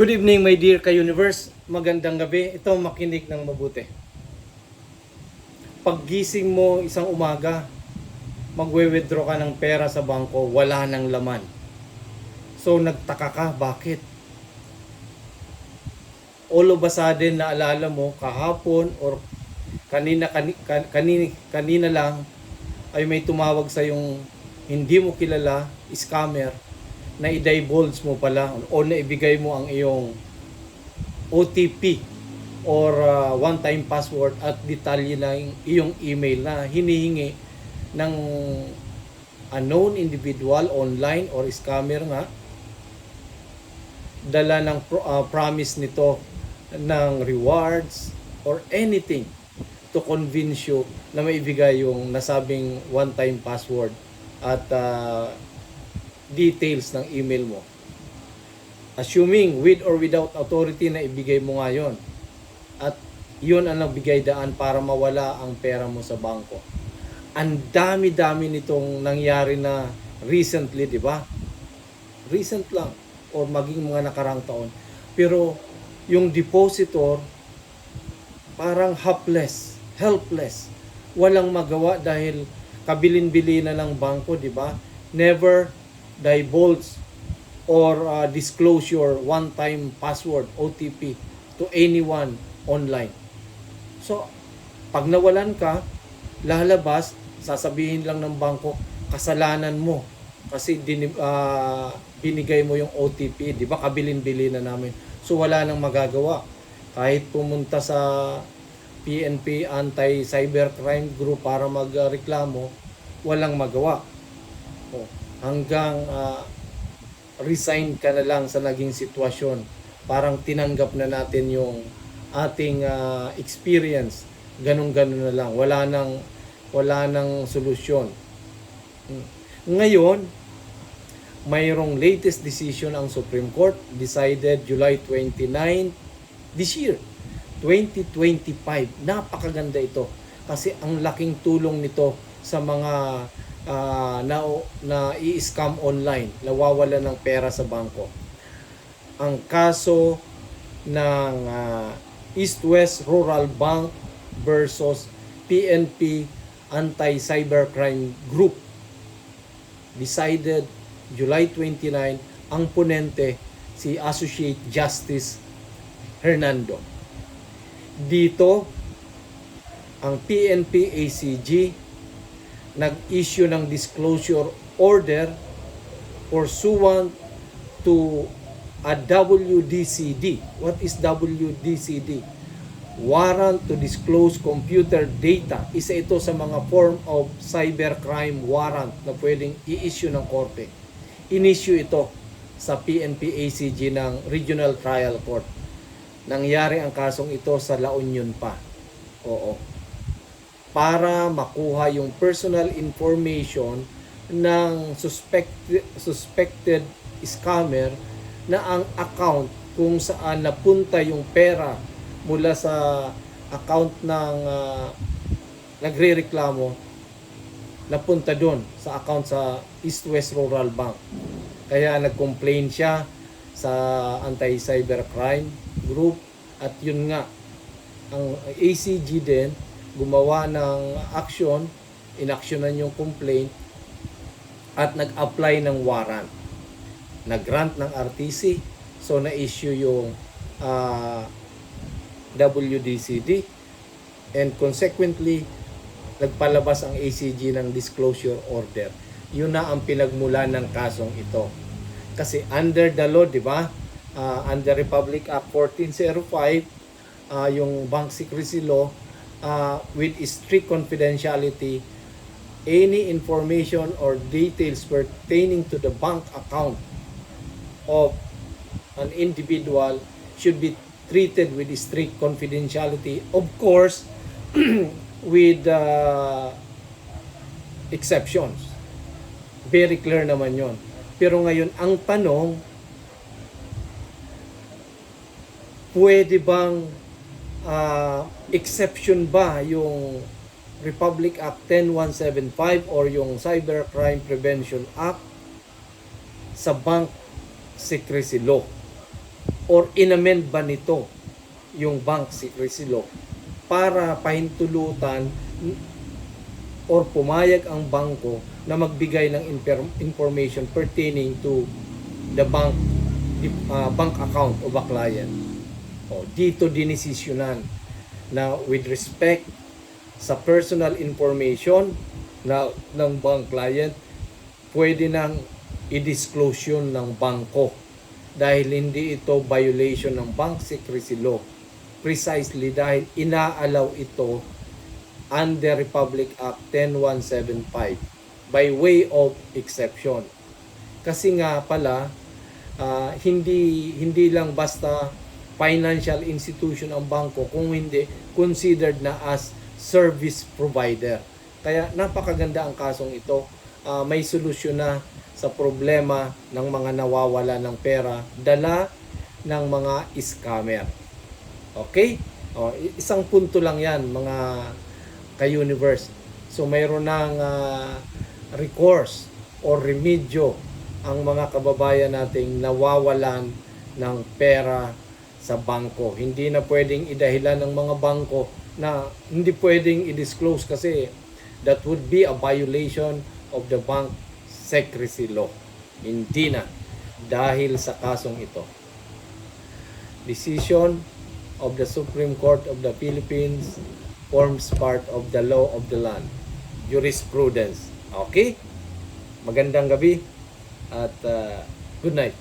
Good evening my dear ka-universe. Magandang gabi. Ito makinig ng mabuti. Paggising mo isang umaga, magwe-withdraw ka ng pera sa bangko, wala nang laman. So nagtaka ka, bakit? All of a sudden naalala mo kahapon or kanina lang ay may tumawag sa yung hindi mo kilala, scammer, na i-divulge mo pala o na ibigay mo ang iyong OTP or one-time password at detalye na iyong email na hinihingi ng unknown individual online or scammer nga, dala ng promise nito ng rewards or anything to convince you na maibigay yung nasabing one-time password at details ng email mo. Assuming with or without authority na ibigay mo ngayon. At yun ang nagbigay daan para mawala ang pera mo sa bangko. Ang dami-dami nitong nangyari na recently, di ba? Recent lang or maging mga nakarang taon. Pero yung depositor parang helpless. Walang magawa dahil kabilin-bili na ng bangko, di ba? Never divulge or disclose your one-time password, OTP, to anyone online. So, pag nawalan ka, lalabas, sasabihin lang ng bangko, kasalanan mo. Kasi binigay mo yung OTP, di ba? Kabilin-bili na namin. So, wala nang magagawa. Kahit pumunta sa PNP Anti-Cybercrime Group para magreklamo, walang magawa. Hanggang resign ka na lang sa naging sitwasyon. Parang tinanggap na natin yung ating experience. Ganun-ganun na lang. Wala nang solusyon. Ngayon, mayroong latest decision ang Supreme Court, decided July 29 this year, 2025. Napakaganda ito kasi ang laking tulong nito sa mga na i-scam online, nawawala ng pera sa bangko. Ang kaso ng East West Rural Bank versus PNP Anti-Cybercrime Group, decided July 29. Ang ponente si Associate Justice Hernando. Dito ang PNP ACG nag-issue ng disclosure order pursuant to a WDCD. What is WDCD? Warrant to disclose computer data. Isa ito sa mga form of cybercrime warrant na pwedeng i-issue ng korte. In-issue ito sa PNP ACG ng Regional Trial Court. Nangyari ang kasong ito sa La Union pa. Oo. Para makuha yung personal information ng suspected scammer na ang account kung saan napunta yung pera mula sa account ng nagrereklamo, napunta doon sa account sa East West Rural Bank. Kaya nag-complain siya sa Anti-Cybercrime Group at yun nga, ang ACG din gumawa ng action, inaksyonan yung complaint at nag-apply ng warrant. Nag-grant ng RTC, so na-issue yung WDCD and consequently nagpalabas ang ACG ng disclosure order. Yun na ang pinagmula ng kasong ito. Kasi under the law, di ba? Under Republic Act 1405, yung Bank Secrecy Law, with strict confidentiality, any information or details pertaining to the bank account of an individual should be treated with strict confidentiality. Of course, with exceptions. Very clear naman yon. Pero ngayon, ang tanong, pwede bang exception ba yung Republic Act 10175 or yung Cybercrime Prevention Act sa Bank Secrecy Law? or inamend ba nito yung bank secrecy law para pahintulutan or pumayag ang bangko na magbigay ng information pertaining to the bank account of a client. O, dito dinesisyonan na with respect sa personal information ng bank client, pwede nang i-disclose yun ng bangko dahil hindi ito violation ng bank secrecy law. Precisely dahil inaalaw ito under Republic Act 10175 by way of exception. Kasi nga pala, hindi lang basta financial institution ang bangko, kung hindi considered na as service provider. Kaya napakaganda ang kasong ito. May solusyon na sa problema ng mga nawawala ng pera, dala ng mga scammer. Okay? Isang punto lang yan, mga ka-universe. So mayroon ng recourse or remedyo ang mga kababayan nating nawawalan ng pera sa bangko. Hindi na pwedeng idahilan ng mga bangko na hindi pwedeng i-disclose kasi that would be a violation of the bank secrecy law. Hindi na dahil sa kasong ito. Decision of the Supreme Court of the Philippines forms part of the law of the land. Jurisprudence. Okay? Magandang gabi at good night.